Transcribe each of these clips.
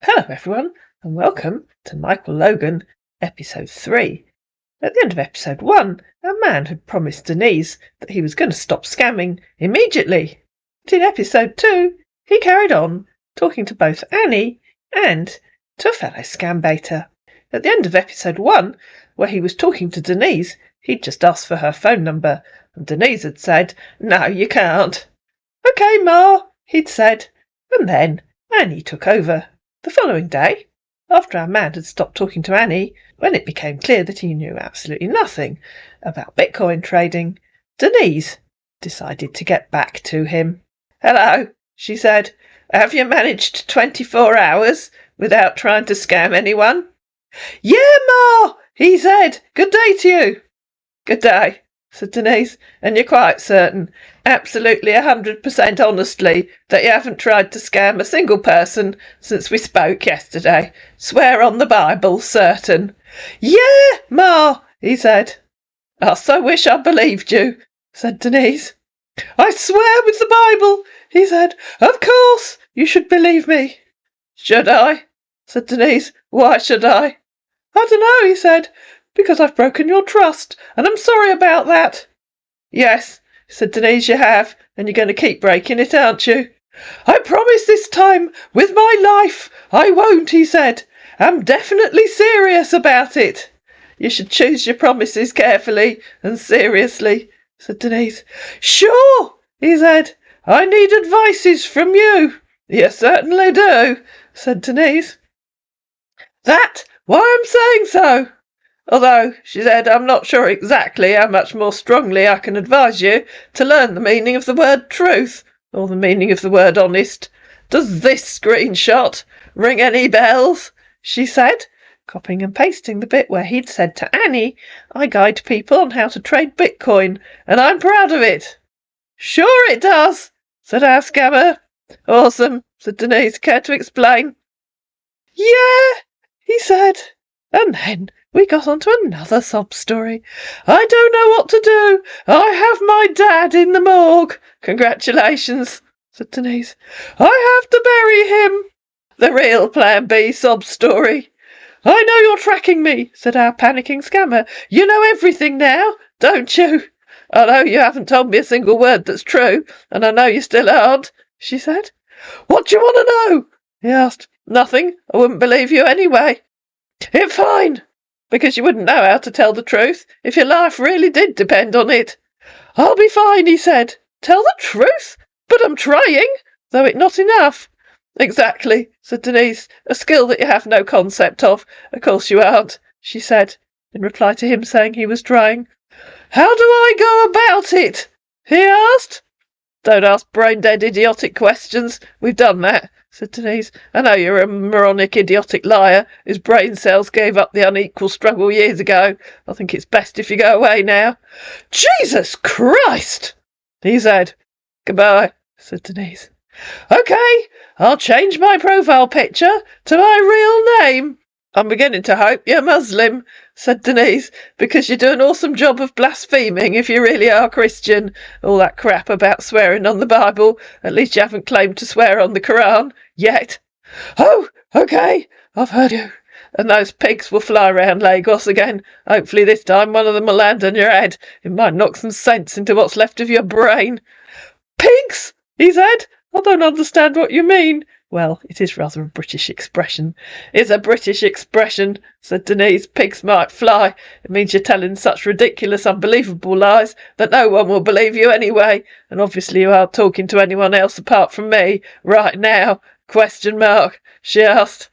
Hello everyone, and welcome to Michael Logan, episode 3. At the end of episode 1, our man had promised Denise that he was going to stop scamming immediately. But in episode 2, he carried on, talking to both Annie and to a fellow scam baiter. At the end of episode 1, where he was talking to Denise, he'd just asked for her phone number, and Denise had said, "No, you can't." "Okay, Ma," he'd said, and then Annie took over. The following day, after our man had stopped talking to Annie, when it became clear that he knew absolutely nothing about Bitcoin trading, Denise decided to get back to him. "Hello," she said. "Have you managed 24 hours without trying to scam anyone?" "Yeah, Ma," he said. "Good day to you." "Good day," said Denise. "And you're quite certain, absolutely 100% honestly, that you haven't tried to scam a single person since we spoke yesterday? Swear on the Bible, certain." "Yeah, Ma," he said. "I so wish I believed you," said Denise. "I swear with the Bible," he said. "Of course, you should believe me." "Should I?" said Denise. "Why should I?" "I don't know," he said. "Because I've broken your trust, and I'm sorry about that." "Yes," said Denise, "you have, and you're going to keep breaking it, aren't you?" "I promise this time, with my life, I won't," he said. "I'm definitely serious about it." "You should choose your promises carefully and seriously," said Denise. "Sure," he said. "I need advices from you." "You certainly do," said Denise. "That's why I'm saying so. Although," she said, "I'm not sure exactly how much more strongly I can advise you to learn the meaning of the word truth, or the meaning of the word honest. Does this screenshot ring any bells?" she said, copying and pasting the bit where he'd said to Annie, "I guide people on how to trade Bitcoin, and I'm proud of it." "Sure it does," said our scammer. "Awesome," said Denise. "Care to explain?" "Yeah," he said. And then we got on to another sob story. "I don't know what to do. I have my dad in the morgue." "Congratulations," said Denise. "I have to bury him." The real Plan B sob story. "I know you're tracking me," said our panicking scammer. "You know everything now, don't you?" "I know you haven't told me a single word that's true, and I know you still aren't," she said. "What do you want to know?" he asked. "Nothing. I wouldn't believe you anyway." "It's fine, because you wouldn't know how to tell the truth if your life really did depend on it." "I'll be fine," he said. "Tell the truth? But I'm trying, though it's not enough." "Exactly," said Denise. "A skill that you have no concept of. Of course you aren't," she said, in reply to him saying he was trying. "How do I go about it?" he asked. "Don't ask brain-dead idiotic questions. We've done that," said Denise. "I know you're a moronic idiotic liar whose brain cells gave up the unequal struggle years ago. I think it's best if you go away now." "Jesus Christ!" he said. "Goodbye," said Denise. "Okay, I'll change my profile picture to my real name." "I'm beginning to hope you're Muslim," said Denise, "because you do an awesome job of blaspheming if you really are Christian. All that crap about swearing on the Bible. At least you haven't claimed to swear on the Quran yet." "Oh, okay, I've heard you." "And those pigs will fly round Lagos again. Hopefully this time one of them will land on your head. It might knock some sense into what's left of your brain." "Pigs?" he said. "I don't understand what you mean." "Well, it is rather a British expression." "It's a British expression," said Denise. "Pigs might fly. It means you're telling such ridiculous, unbelievable lies that no one will believe you anyway. And obviously you aren't talking to anyone else apart from me right now. Question mark, she asked.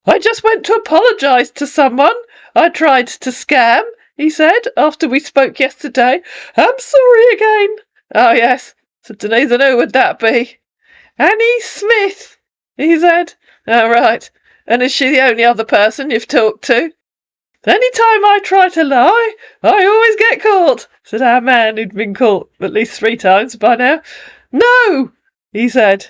"I just went to apologise to someone I tried to scam," he said, "after we spoke yesterday. I'm sorry again." "Oh, yes," said Denise. "And who would that be?" "Annie Smith," he said. "Oh, right. And is she the only other person you've talked to?" "Any time I try to lie, I always get caught," said our man, who'd been caught at least 3 times by now. "No," he said,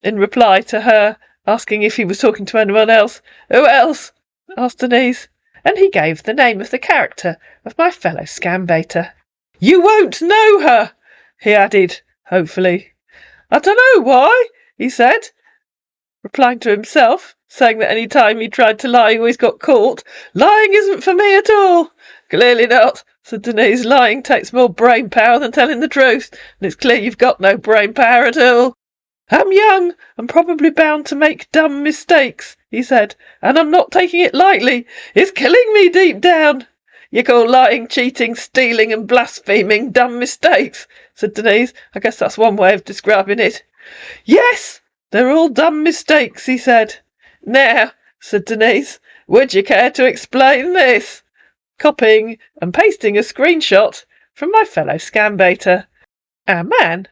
in reply to her asking if he was talking to anyone else. "Who else?" asked Denise. And he gave the name of the character of my fellow scam baiter. "You won't know her," he added, hopefully. "I don't know why," he said. replying to himself, saying that any time he tried to lie he always got caught. Lying isn't for me at all. Clearly not, said Denise. Lying takes more brain power than telling the truth, and it's clear you've got no brain power at all. I'm young and probably bound to make dumb mistakes, he said, and I'm not taking it lightly. It's killing me deep down. You call lying, cheating, stealing and blaspheming dumb mistakes, said Denise. I guess that's one way of describing it. Yes, they're all dumb mistakes, he said. Now, said Denise, would you care to explain this? Copying and pasting a screenshot from my fellow scam-baiter. Our man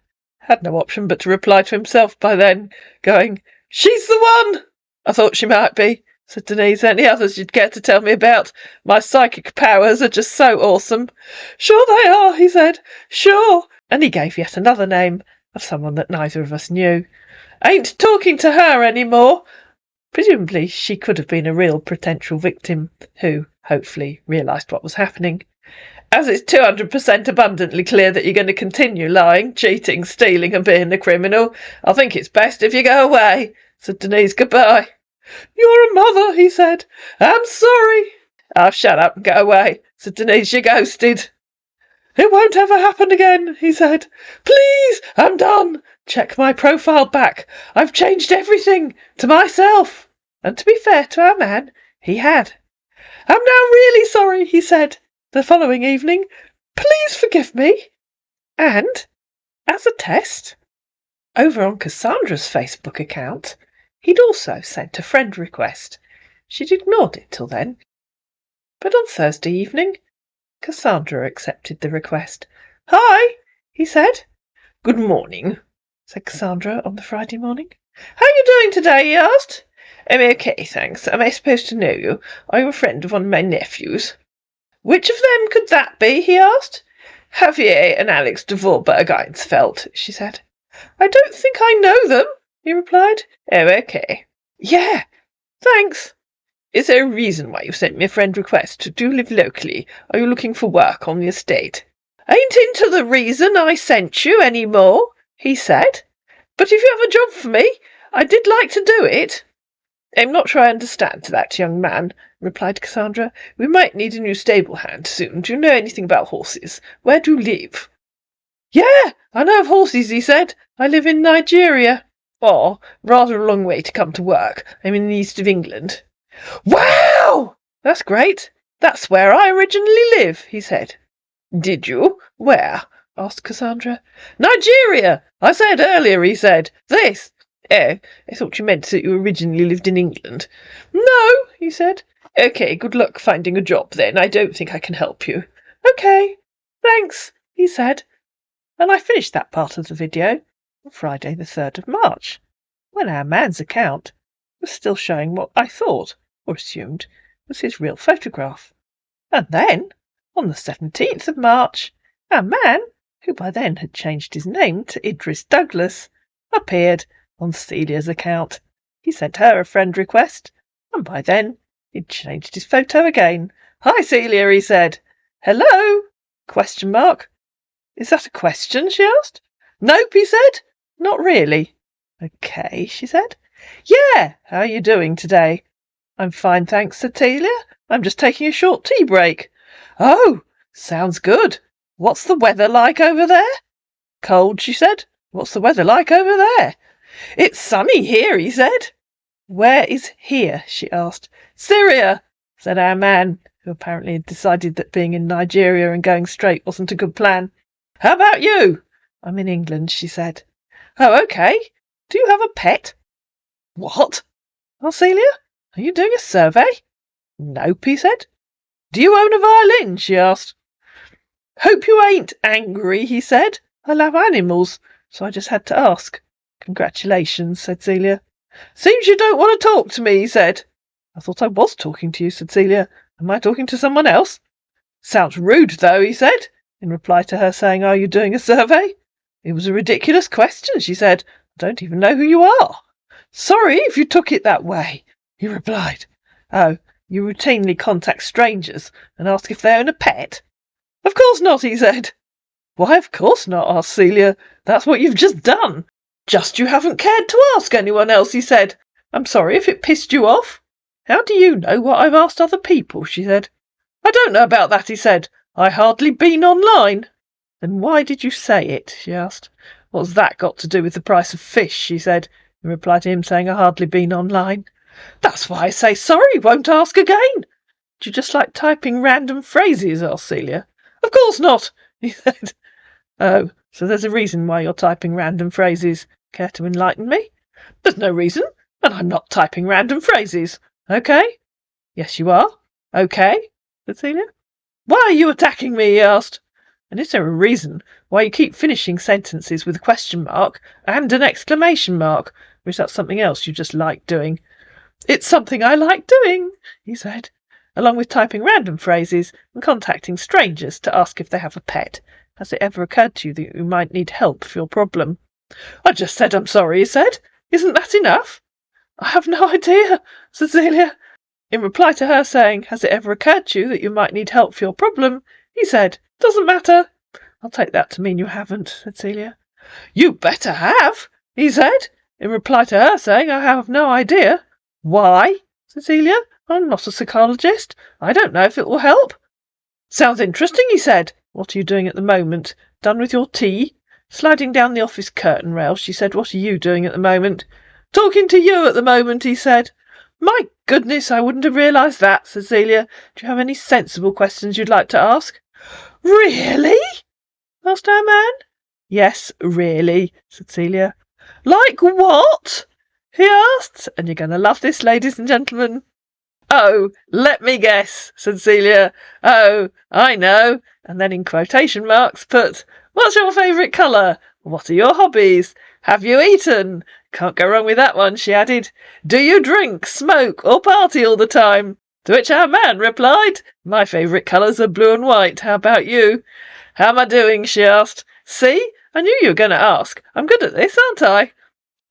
had no option but to reply to himself by then, going, She's the one! I thought she might be, said Denise. Any others you'd care to tell me about? My psychic powers are just so awesome. Sure they are, he said. Sure. And he gave yet another name of someone that neither of us knew. Ain't talking to her any more. Presumably she could have been a real potential victim who, hopefully, realised what was happening. As it's 200% abundantly clear that you're going to continue lying, cheating, stealing and being a criminal, I think it's best if you go away, said Denise. Goodbye. You're a mother, he said. I'm sorry. Oh, shut up and go away, said Denise. You're ghosted. It won't ever happen again, he said. Please, I'm done. Check my profile back. I've changed everything to myself. And to be fair to our man, he had. I'm now really sorry, he said the following evening. Please forgive me. And, as a test, over on Cassandra's Facebook account, he'd also sent a friend request. She'd ignored it till then. But on Thursday evening, Cassandra accepted the request. Hi, he said. Good morning, said Cassandra on the Friday morning. How are you doing today, he asked. I'm okay, thanks. Am I supposed to know you? Are you a friend of one of my nephews? Which of them could that be, he asked. Javier and Alex de Voorburg-Einsfeld, she said. I don't think I know them, he replied. Oh, okay. Yeah, thanks. Is there a reason why you sent me a friend request? Do you live locally? Are you looking for work on the estate? Ain't into the reason I sent you any more, he said. But if you have a job for me, I did like to do it. I'm not sure I understand that, young man, replied Cassandra. We might need a new stable hand soon. Do you know anything about horses? Where do you live? Yeah, I know of horses, he said. I live in Nigeria. Or, rather a long way to come to work. I'm in the east of England. Wow! That's great. That's where I originally live, he said. Did you? Where? Asked Cassandra. Nigeria! I said earlier, he said. This. Oh, I thought you meant that you originally lived in England. No, he said. Okay, good luck finding a job then. I don't think I can help you. Okay, thanks, he said. And I finished that part of the video on Friday the 3rd of March, when our man's account was still showing what I thought, or assumed, was his real photograph. And then, on the 17th of March, our man, who by then had changed his name to Idris Douglas, appeared on Celia's account. He sent her a friend request, and by then he'd changed his photo again. Hi, Celia, he said. Hello? Question mark. Is that a question? She asked. Nope, he said. Not really. Okay, she said. Yeah, how are you doing today? I'm fine, thanks, said Celia. I'm just taking a short tea break. Oh, sounds good. What's the weather like over there? Cold, she said. What's the weather like over there? It's sunny here, he said. Where is here? She asked. Syria, said our man, who apparently had decided that being in Nigeria and going straight wasn't a good plan. How about you? I'm in England, she said. Oh, okay. Do you have a pet? What? asked Celia. Are you doing a survey? Nope, he said. Do you own a violin? She asked. Hope you ain't angry, he said. I love animals, so I just had to ask. Congratulations, said Celia. Seems you don't want to talk to me, he said. I thought I was talking to you, said Celia. Am I talking to someone else? Sounds rude, though, he said, in reply to her saying, Are you doing a survey? It was a ridiculous question, she said. I don't even know who you are. Sorry if you took it that way, he replied. Oh, you routinely contact strangers and ask if they own a pet? Of course not, he said. Why, of course not, asked Celia. That's what you've just done. Just you haven't cared to ask anyone else, he said. I'm sorry if it pissed you off. How do you know what I've asked other people? She said. I don't know about that, he said. I hardly been online. Then why did you say it? She asked. What's that got to do with the price of fish? She said, in reply to him saying I hardly been online. That's why I say sorry, won't ask again. Do you just like typing random phrases? Asked Celia. Of course not, he said. Oh, so there's a reason why you're typing random phrases. Care to enlighten me? There's no reason, and I'm not typing random phrases. Okay? Yes, you are. Okay, said Celia. Why are you attacking me? He asked. And is there a reason why you keep finishing sentences with a question mark and an exclamation mark? Or is that something else you just like doing? It's something I like doing, he said, along with typing random phrases and contacting strangers to ask if they have a pet. Has it ever occurred to you that you might need help for your problem? I just said I'm sorry, he said. Isn't that enough? I have no idea, said Celia. In reply to her saying, has it ever occurred to you that you might need help for your problem? He said, doesn't matter. I'll take that to mean you haven't, said Celia. You better have, he said, in reply to her saying, I have no idea. Why? Said Celia. I'm not a psychologist. I don't know if it will help. Sounds interesting, he said. What are you doing at the moment? Done with your tea? Sliding down the office curtain rail, she said, what are you doing at the moment? Talking to you at the moment, he said. My goodness, I wouldn't have realised that, said Celia. Do you have any sensible questions you'd like to ask? Really? Asked our man. Yes, really, said Celia. Like what? He asked. And you're going to love this, ladies and gentlemen. Oh, let me guess, said Celia. Oh, I know. And then in quotation marks put, what's your favourite colour? What are your hobbies? Have you eaten? Can't go wrong with that one, she added. Do you drink, smoke, or party all the time? To which our man replied, my favourite colours are blue and white. How about you? How am I doing? She asked. See, I knew you were going to ask. I'm good at this, aren't I?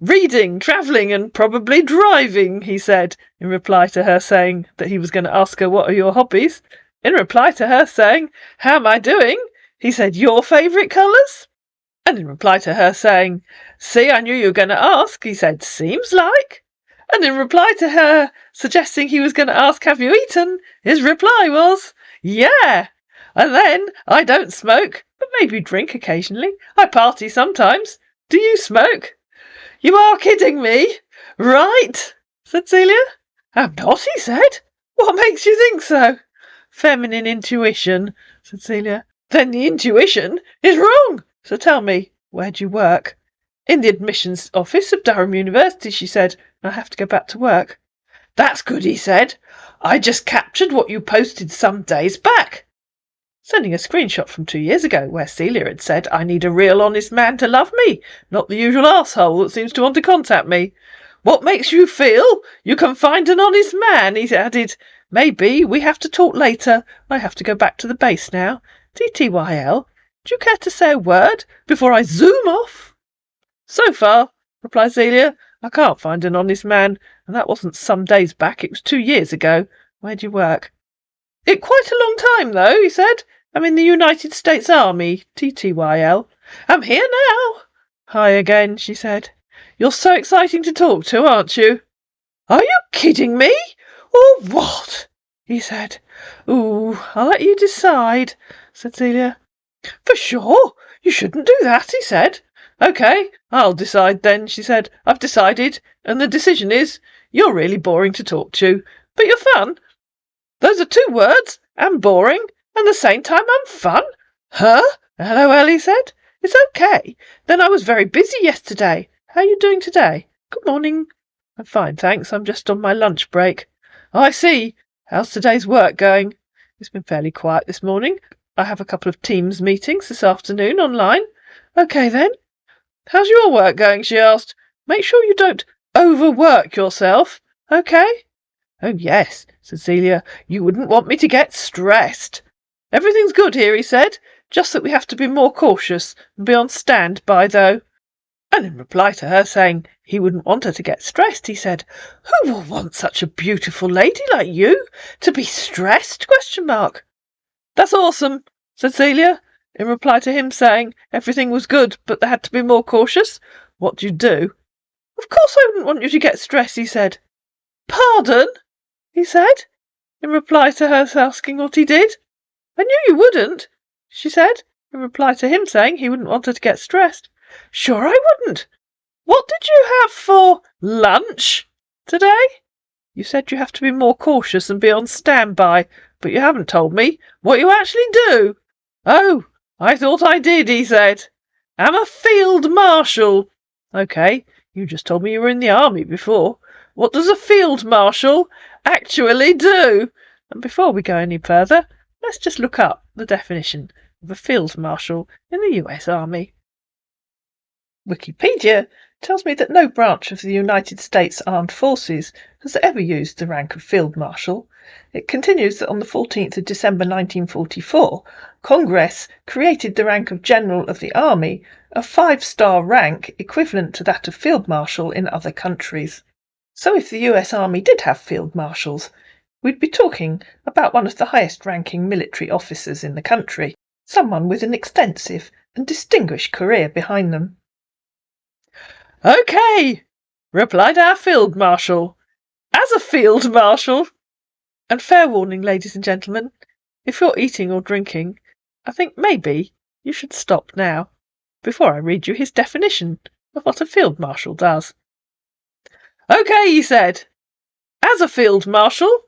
Reading, travelling, and probably driving, he said, in reply to her saying that he was going to ask her what are your hobbies. In reply to her saying, how am I doing? He said, your favourite colours? And in reply to her saying, see, I knew you were going to ask, he said, seems like. And in reply to her suggesting he was going to ask, have you eaten? His reply was, yeah. And then, I don't smoke, but maybe drink occasionally. I party sometimes. Do you smoke? You are kidding me, right? Said Celia. I'm not, he said. What makes you think so? Feminine intuition, said Celia. Then the intuition is wrong. So tell me, where do you work? In the admissions office of Durham University, she said. I have to go back to work. That's good, he said. I just captured what you posted some days back. Sending a screenshot from 2 years ago where Celia had said, I need a real honest man to love me, not the usual arsehole that seems to want to contact me. What makes you feel you can find an honest man? He added. Maybe we have to talk later. I have to go back to the base now. TTYL. Do you care to say a word before I zoom off? So far, replied Celia, I can't find an honest man, and that wasn't some days back, it was 2 years ago. Where do you work? It quite a long time, though, he said. I'm in the United States Army, TTYL. I'm here now. Hi again, she said. You're so exciting to talk to, aren't you? Are you kidding me? Or what? He said. Ooh, I'll let you decide, said Celia. For sure, you shouldn't do that, he said. OK, I'll decide then, she said. I've decided, and the decision is, you're really boring to talk to, but you're fun. Those are 2 words, and boring, and at the same time I'm fun. Huh? LOL, he said. It's OK. Then I was very busy yesterday. How are you doing today? Good morning. I'm fine, thanks. I'm just on my lunch break. Oh, I see. How's today's work going? It's been fairly quiet this morning. I have a couple of Teams meetings this afternoon online. OK, then. How's your work going? She asked. Make sure you don't overwork yourself. OK? Oh, yes, said Celia. You wouldn't want me to get stressed. Everything's good here, he said. Just that we have to be more cautious and be on standby, though. And in reply to her saying he wouldn't want her to get stressed, he said, who will want such a beautiful lady like you to be stressed? ? That's awesome, said Celia, in reply to him saying everything was good, but they had to be more cautious. What do you do? Of course I wouldn't want you to get stressed, he said. Pardon? He said, in reply to her asking what he did. I knew you wouldn't, she said, in reply to him saying he wouldn't want her to get stressed. Sure I wouldn't. What did you have for lunch today? You said you have to be more cautious and be on standby, but you haven't told me what you actually do. Oh, I thought I did, he said. I'm a field marshal. OK, you just told me you were in the army before. What does a field marshal actually do? And before we go any further, let's just look up the definition of a field marshal in the US Army. Wikipedia tells me that no branch of the United States Armed Forces has ever used the rank of Field Marshal. It continues that on the 14th of December 1944, Congress created the rank of General of the Army, a 5-star rank equivalent to that of Field Marshal in other countries. So if the US Army did have Field Marshals, we'd be talking about one of the highest-ranking military officers in the country, someone with an extensive and distinguished career behind them. OK, replied our Field Marshal. As a Field Marshal. And fair warning, ladies and gentlemen, if you're eating or drinking, I think maybe you should stop now, before I read you his definition of what a Field Marshal does. OK, he said. As a Field Marshal,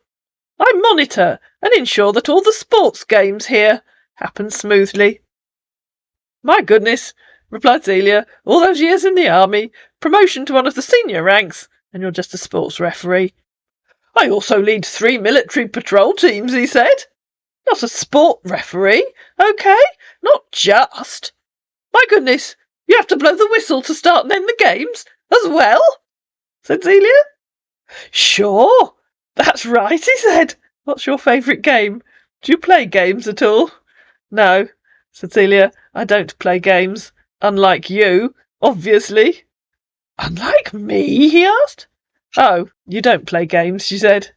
I monitor and ensure that all the sports games here happen smoothly. My goodness, replied Celia, all those years in the army, promotion to one of the senior ranks, and you're just a sports referee. I also lead 3 military patrol teams, he said. Not a sport referee, OK? Not just. My goodness, you have to blow the whistle to start and end the games, as well? Said Celia. Sure, that's right, he said. What's your favourite game? Do you play games at all? No, said Celia, I don't play games. Unlike you, obviously. Unlike me? He asked. Oh, you don't play games, she said.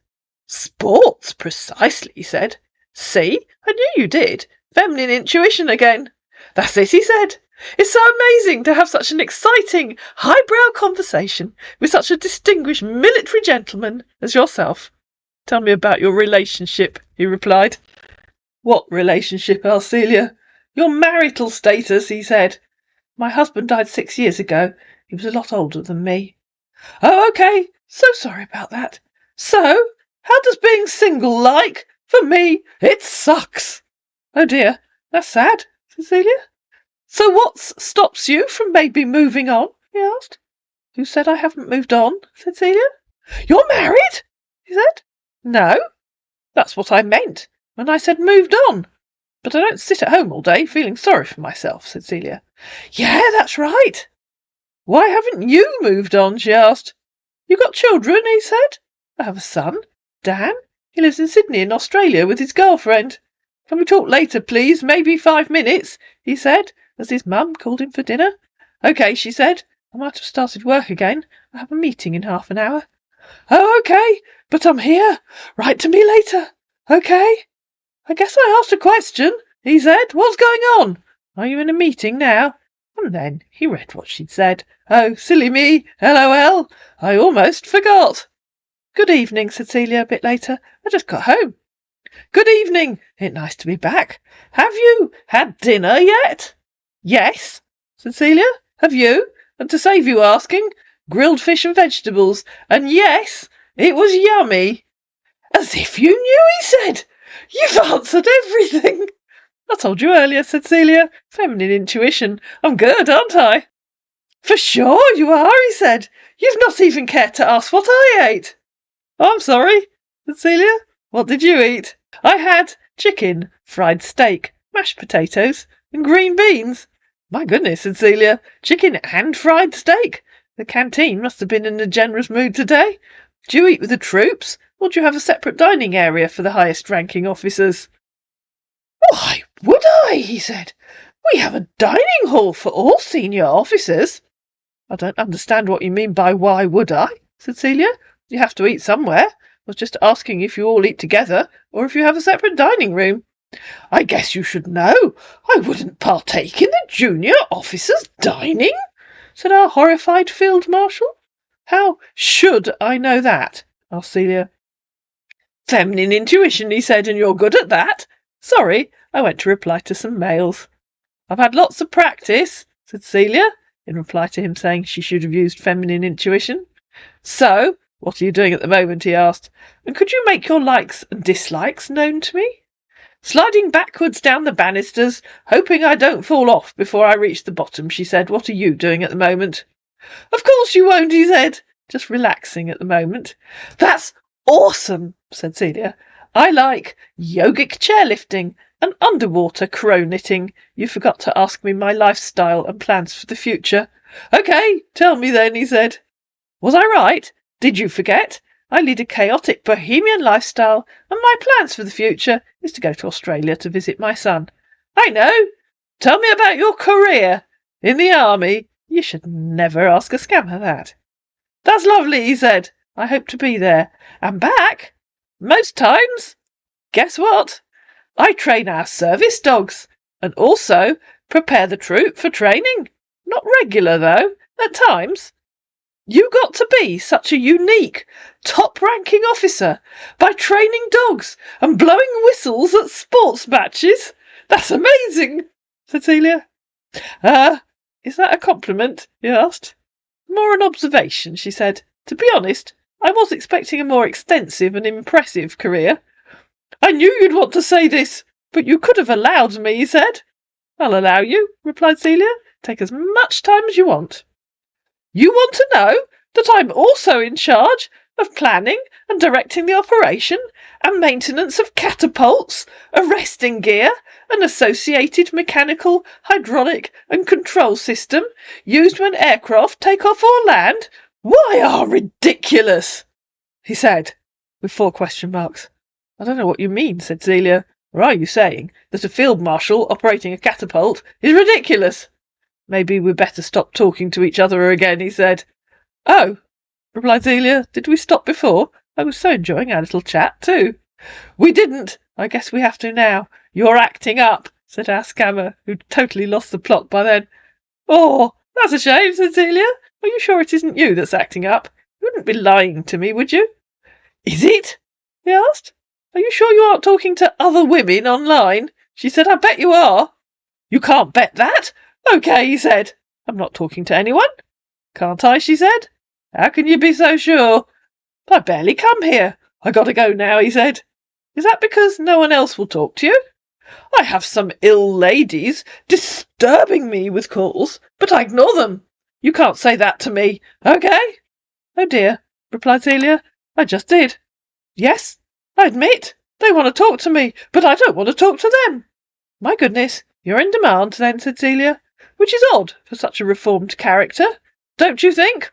Sports, precisely, he said. See, I knew you did. Feminine intuition again. That's it, he said. It's so amazing to have such an exciting, highbrow conversation with such a distinguished military gentleman as yourself. Tell me about your relationship, he replied. What relationship? Asked Celia. Your marital status, he said. My husband died 6 years ago. He was a lot older than me. Oh, OK. So sorry about that. So, how does being single like? For me, it sucks. Oh dear, that's sad, said Celia. So what stops you from maybe moving on? He asked. Who said I haven't moved on? Said Celia. You're married? He said. No, that's what I meant when I said moved on. But I don't sit at home all day feeling sorry for myself, said Celia. Yeah, that's right. Why haven't you moved on? She asked. You got children? He said. I have a son, Dan. He lives in Sydney in Australia with his girlfriend. Can we talk later, please? Maybe 5 minutes, he said, as his mum called him for dinner. OK, she said. I might have started work again. I have a meeting in half an hour. Oh, OK, but I'm here. Write to me later. OK. I guess I asked a question, he said. What's going on? Are you in a meeting now? And then he read what she'd said. Oh, silly me, LOL. I almost forgot. Good evening, said Celia a bit later. I just got home. Good evening. It's nice to be back. Have you had dinner yet? Yes, said Celia. Have you? And to save you asking, grilled fish and vegetables. And yes, it was yummy. As if you knew, he said. You've answered everything. I told you earlier, said Celia. Feminine intuition. I'm good, aren't I? For sure you are, he said. You've not even cared to ask what I ate. Oh, I'm sorry, said Celia. What did you eat? I had chicken, fried steak, mashed potatoes, and green beans. My goodness, said Celia. Chicken and fried steak. The canteen must have been in a generous mood today. Do you eat with the troops, or do you have a separate dining area for the highest-ranking officers? Why would I? He said. We have a dining hall for all senior officers. I don't understand what you mean by why would I, said Celia. You have to eat somewhere. I was just asking if you all eat together, or if you have a separate dining room. I guess you should know. I wouldn't partake in the junior officers' dining, said our horrified field marshal. How should I know that? Asked Celia. Feminine intuition, he said, and you're good at that. Sorry, I went to reply to some mails. I've had lots of practice, said Celia, in reply to him saying she should have used feminine intuition. So, what are you doing at the moment? He asked. And could you make your likes and dislikes known to me? Sliding backwards down the banisters, hoping I don't fall off before I reach the bottom, she said. What are you doing at the moment? Of course you won't, he said, just relaxing at the moment. That's awesome, said Celia. I like yogic chairlifting and underwater crow knitting. You forgot to ask me my lifestyle and plans for the future. Okay, tell me then, he said. Was I right? Did you forget? I lead a chaotic bohemian lifestyle, and my plans for the future is to go to Australia to visit my son. I know. Tell me about your career. In the army. You should never ask a scammer that. That's lovely, he said. I hope to be there. And back. Most times. Guess what? I train our service dogs, and also prepare the troop for training. Not regular, though, at times. You got to be such a unique, top-ranking officer by training dogs and blowing whistles at sports matches. That's amazing, said Celia. Is that a compliment? He asked. More an observation, she said. To be honest, I was expecting a more extensive and impressive career. I knew you'd want to say this, but you could have allowed me, he said. I'll allow you, replied Celia. Take as much time as you want. You want to know that I'm also in charge of planning and directing the operation and maintenance of catapults, arresting gear, and associated mechanical, hydraulic and control system used when aircraft take off or land? Why are ridiculous? He said, with 4 question marks. I don't know what you mean, said Celia. Or are you saying that a field marshal operating a catapult is ridiculous? Maybe we'd better stop talking to each other again, he said. Oh, replied Celia. Did we stop before? I was so enjoying our little chat, too. We didn't. I guess we have to now. You're acting up, said our scammer, who'd totally lost the plot by then. Oh, that's a shame, said Celia. Are you sure it isn't you that's acting up? You wouldn't be lying to me, would you? Is it? He asked. Are you sure you aren't talking to other women online? She said, I bet you are. You can't bet that. Okay, he said. I'm not talking to anyone. Can't I, she said. How can you be so sure? I barely come here. I gotta go now, he said. Is that because no one else will talk to you? I have some ill ladies disturbing me with calls, but I ignore them. You can't say that to me, okay? Oh dear, replied Celia. I just did. Yes, I admit, they want to talk to me, but I don't want to talk to them. My goodness, you're in demand then, said Celia, which is odd for such a reformed character, don't you think?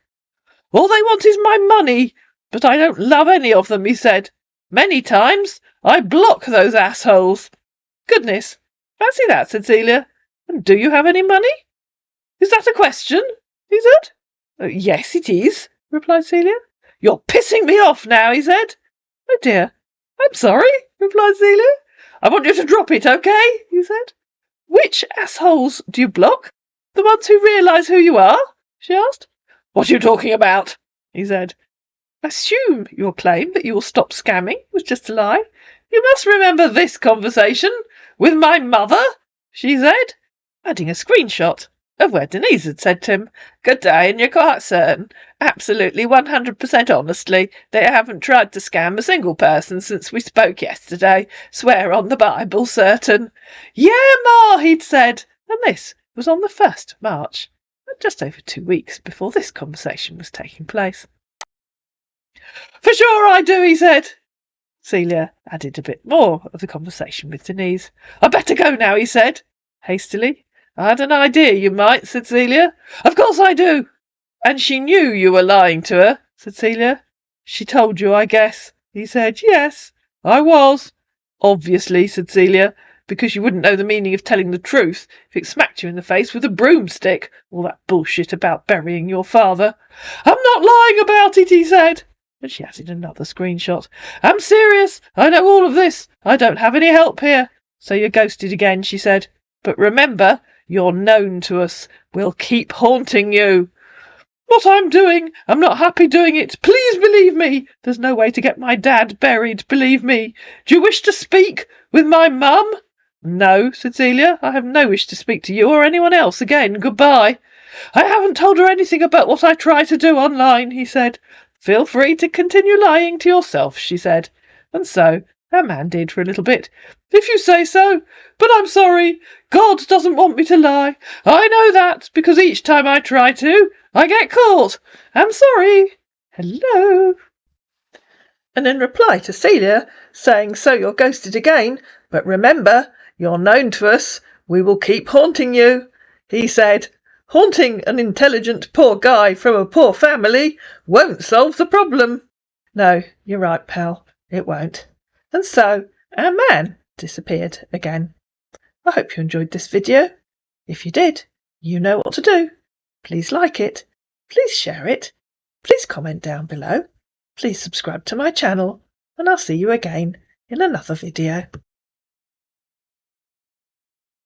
All they want is my money, but I don't love any of them, he said. Many times I block those assholes. Goodness, fancy that, said Celia. And do you have any money? Is that a question? He said. Yes, it is, replied Celia. You're pissing me off now, he said. Oh dear, I'm sorry, replied Celia. I want you to drop it, okay? He said. Which assholes do you block? The ones who realise who you are? She asked. What are you talking about? He said. I assume your claim that you will stop scamming was just a lie. You must remember this conversation with my mother, she said, adding a screenshot of where Denise had said to him, Good day, and you're quite certain, absolutely 100% honestly, they haven't tried to scam a single person since we spoke yesterday. Swear on the Bible, certain. Yeah, Ma, he'd said, and this was on the 1st March, just over 2 weeks before this conversation was taking place. For sure I do, he said. Celia added a bit more of the conversation with Denise. I better go now, he said, hastily. I had an idea you might, said Celia. Of course I do. And she knew you were lying to her, said Celia. She told you, I guess, he said. Yes, I was. Obviously, said Celia, because you wouldn't know the meaning of telling the truth if it smacked you in the face with a broomstick. All that bullshit about burying your father. I'm not lying about it, he said. And she added another screenshot. I'm serious. I know all of this. I don't have any help here. So you're ghosted again, she said. But remember, you're known to us. We'll keep haunting you. what I'm doing. I'm not happy doing it. Please believe me. There's no way to get my dad buried, believe me. Do you wish to speak with my mum? No, said Celia. I have no wish to speak to you or anyone else again. Goodbye. I haven't told her anything about what I try to do online, he said. Feel free to continue lying to yourself, she said. And so our man did for a little bit. If you say so. But I'm sorry. God doesn't want me to lie. I know that, because each time I try to, I get caught. I'm sorry. Hello. And in reply to Celia, saying, so you're ghosted again, but remember, you're known to us. We will keep haunting you. He said, haunting an intelligent poor guy from a poor family won't solve the problem. No, you're right, pal. It won't. And so our man disappeared again. I hope you enjoyed this video. If you did, you know what to do. Please like it. Please share it. Please comment down below. Please subscribe to my channel, and I'll see you again in another video.